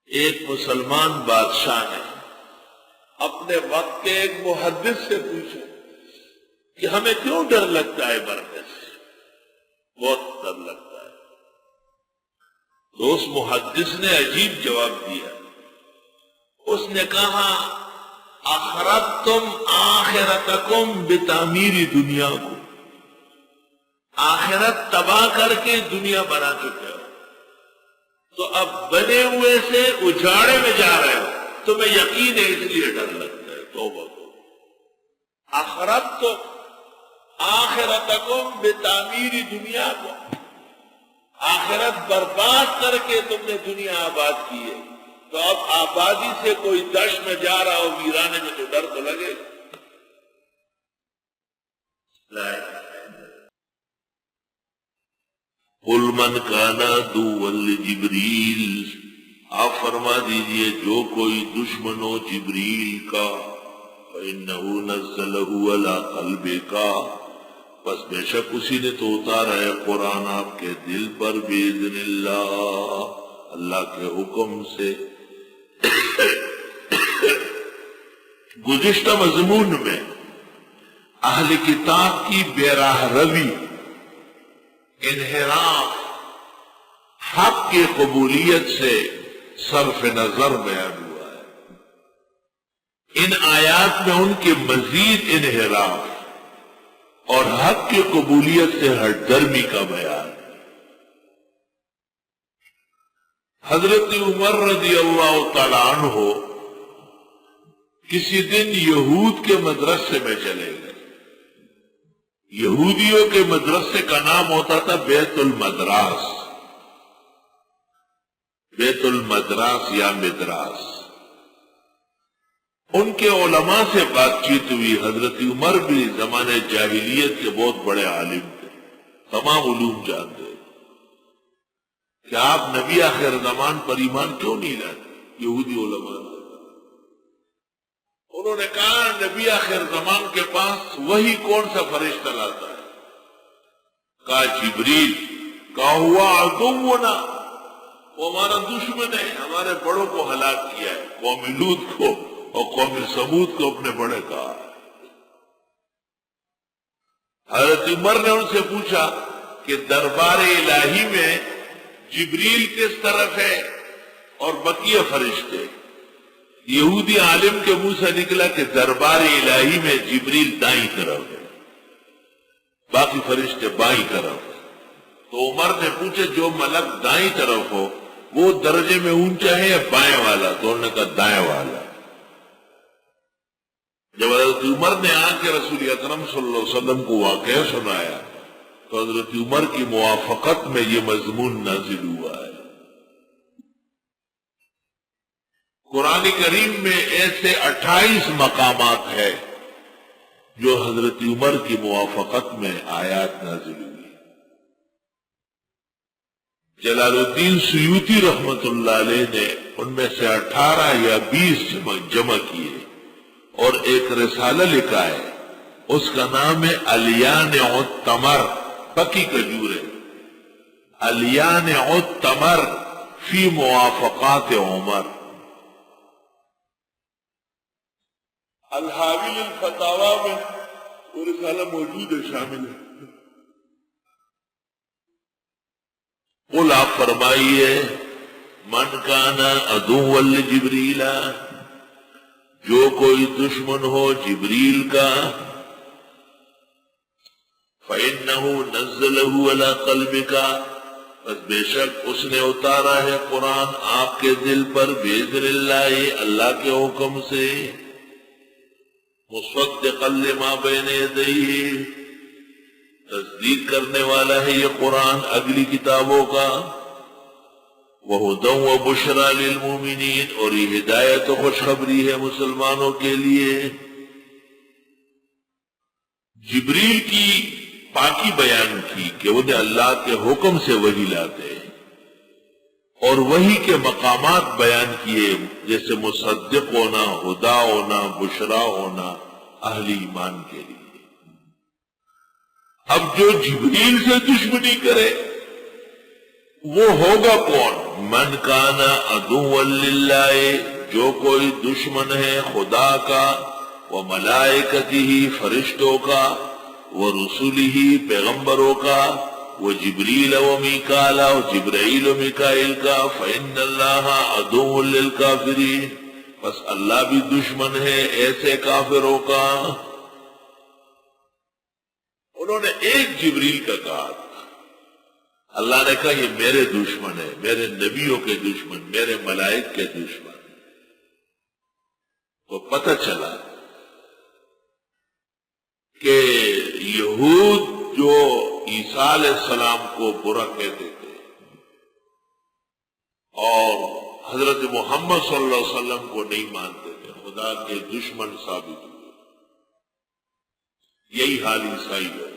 ایک مسلمان بادشاہ نے اپنے وقت کے ایک محدث سے پوچھا کہ ہمیں کیوں ڈر لگتا ہے مرنے سے؟ بہت ڈر لگتا ہے۔ تو اس محدث نے عجیب جواب دیا۔ اس نے کہا اخربتم آخرتکم بتعمیر دنیا کو، آخرت تباہ کر کے دنیا بنا چکے ہو، تو اب بنے ہوئے سے اجاڑے میں جا رہے ہو، تمہیں یقین ہے اس لیے ڈر لگتا ہے۔ توبہ کرو۔ اخربتم آخرتکم بتعمیر دنیا کو، آخرت برباد کر کے تم نے دنیا آباد کی ہے، تو اب آبادی سے کوئی دشت میں جا رہا ہو ویرانے میں تو ڈر تو لگے۔ قل من کان عدوا لجبریل، آپ فرما دیجئے جو کوئی دشمن ہو جبریل کا، فإنہ نزلہ علی قلبک، بس بے شک اسی نے تو اتارا ہے قرآن آپ کے دل پر بإذن اللہ، اللہ کے حکم سے۔ گزشتہ مضمون میں اہل کتاب کی بے راہ روی، انحراف، حق کی قبولیت سے صرف نظر بیان ہوا ہے۔ ان آیات میں ان کے مزید انحراف اور حق کی قبولیت سے ہٹ درمی کا بیان۔ حضرت عمر رضی اللہ تعالیٰ عنہ کسی دن یہود کے مدرسے میں چلے گئے۔ یہودیوں کے مدرسے کا نام ہوتا تھا بیت المدراس، بیت المدراس یا مدراس۔ ان کے علماء سے بات چیت ہوئی۔ حضرت عمر بھی زمانے جاہلیت کے بہت بڑے عالم تھے، تمام علوم جانتے کہ آپ نبی آخر زمان پر ایمان کیوں نہیں لاتے؟ یہودی علماء نے انہوں نے کہا نبی آخر زمان کے پاس وہی کون سا فرشتہ لاتا ہے؟ کہا جبریل۔ کہا ہوا عدونا، وہ ہمارا دشمن ہے، ہمارے بڑوں کو ہلاک کیا ہے، قوم لوط کو اور قوم سمود کو اپنے بڑے کہا۔ حضرت عمر نے ان سے پوچھا کہ دربار الہی میں جبریل کس طرف ہے اور بقیہ فرشتے؟ یہودی عالم کے منہ سے نکلا کہ دربار الہی میں جبریل دائیں طرف ہے، باقی فرشتے بائیں طرف ہے۔ تو عمر نے پوچھا جو ملک دائیں طرف ہو وہ درجے میں اونچا ہے یا بائیں والا؟ تو انہوں نے کہا دائیں والا۔ جب حضرت عمر نے آ کے رسول اکرم صلی اللہ علیہ وسلم کو واقعہ سنایا تو حضرت عمر کی موافقت میں یہ مضمون نازل ہوا ہے۔ قرآن کریم میں ایسے 28 مقامات ہیں جو حضرت عمر کی موافقت میں آیات نازل ہوئی۔ جلال الدین سیوطی رحمت اللہ علیہ نے ان میں سے 18 یا 20 جمع کیے اور ایک رسالہ لکھا ہے، اس کا نام ہے الیانع التمر، پکی کھجور ہے، الیانع التمر فی موافقات عمر۔ الحاوی الفتاوی میں وہ رسالہ موجود ہے، شامل ہے۔ قل آپ فرمائیے من کان عدوا لجبریل، جو کوئی دشمن ہو جبریل کا، فإنہ نزلہ علی قلبک، بس بے شک اس نے اتارا ہے قرآن آپ کے دل پر بإذن اللہ، اللہ کے حکم سے، مصدقا لما بین یدیہ، تصدیق کرنے والا ہے یہ قرآن اگلی کتابوں کا، وہدی وبشریٰ للمؤمنین، اور یہ ہدایت و خوشخبری ہے مسلمانوں کے لیے۔ جبریل کی پاکی بیان کی کہ انہیں اللہ کے حکم سے وحی لاتے ہیں، اور وحی کے مقامات بیان کیے جیسے مصدق ہونا، ہدا ہونا، بشرا ہونا اہل ایمان کے لیے۔ اب جو جبریل سے دشمنی کرے وہ ہوگا کون؟ من کانا عدوا للہ، جو کوئی دشمن ہے خدا کا، وملائکتہ فرشتوں کا، ورسلہ پیغمبروں کا، وجبریل ومیکال و جبرائیل و میکائیل کا، فإن اللہ عدو للکافرین، بس اللہ بھی دشمن ہے ایسے کافروں کا۔ انہوں نے ایک جبریل کا کہا، اللہ نے کہا یہ میرے دشمن ہے، میرے نبیوں کے دشمن، میرے ملائک کے دشمن۔ تو پتہ چلا کہ یہود جو عیسیٰ علیہ السلام کو برا کہتے تھے اور حضرت محمد صلی اللہ علیہ وسلم کو نہیں مانتے تھے، خدا کے دشمن ثابت ہوئے۔ یہی حال عیسائی ہے۔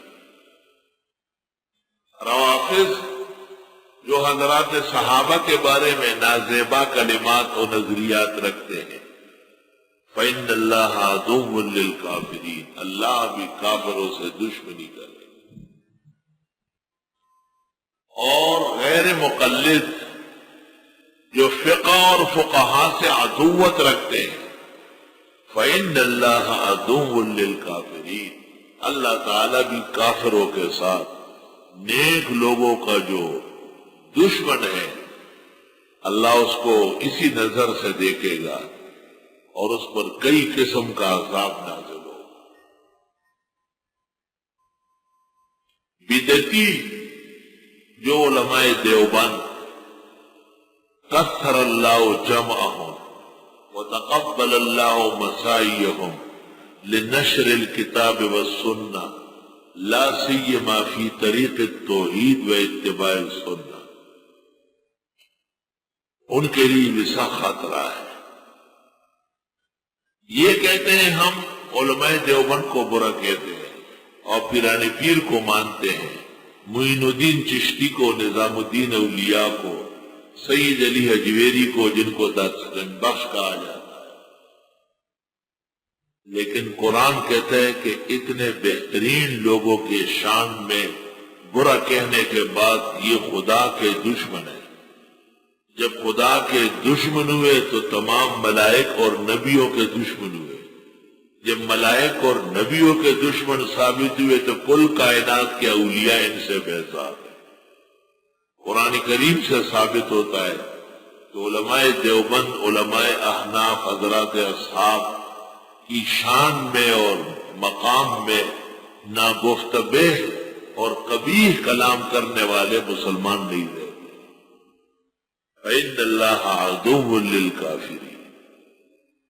روافض جو حضرات صحابہ کے بارے میں نازیبا کلمات و نظریات رکھتے ہیں، فإن اللہ عدو للکافرین، اللہ بھی کافروں سے دشمنی کرے۔ اور غیر مقلد جو فقہ اور فقہا سے عدوت رکھتے ہیں، فإن اللہ عدو للکافرین، اللہ تعالیٰ بھی کافروں کے ساتھ نیک لوگوں کا جو دشمن ہے، اللہ اس کو اسی نظر سے دیکھے گا اور اس پر کئی قسم کا عذاب نازل ہوگا۔ بدعتی جو علماء دیوبند، کثر اللہ جمعہم وتقبل اللہ مساعیہم لنشر الکتاب والسنہ لا سیما فی طریق التوحید و اتباع السنہ، ان کے لیے وسا خطرہ ہے۔ یہ کہتے ہیں ہم علماء دیوبند کو برا کہتے ہیں اور پیران پیر کو مانتے ہیں، معین الدین چشتی کو، نظام الدین اولیاء کو، سید علی حجویری کو، جن کو دستگن بخش کہا جاتا ہے، لیکن قرآن کہتا ہے کہ اتنے بہترین لوگوں کے شان میں برا کہنے کے بعد یہ خدا کے دشمن ہے۔ جب خدا کے دشمن ہوئے تو تمام ملائک اور نبیوں کے دشمن ہوئے، جب ملائک اور نبیوں کے دشمن ثابت ہوئے تو کل کائنات کے اولیاء ان سے بیزار ہیں۔ قرآن کریم سے ثابت ہوتا ہے کہ علماء دیوبند، علماء احناف، حضرات اصحاب کی شان میں اور مقام میں ناگفتبہ اور قبیح کلام کرنے والے مسلمان نہیں رہتے۔ فإن اللہ عدو للکافرین۔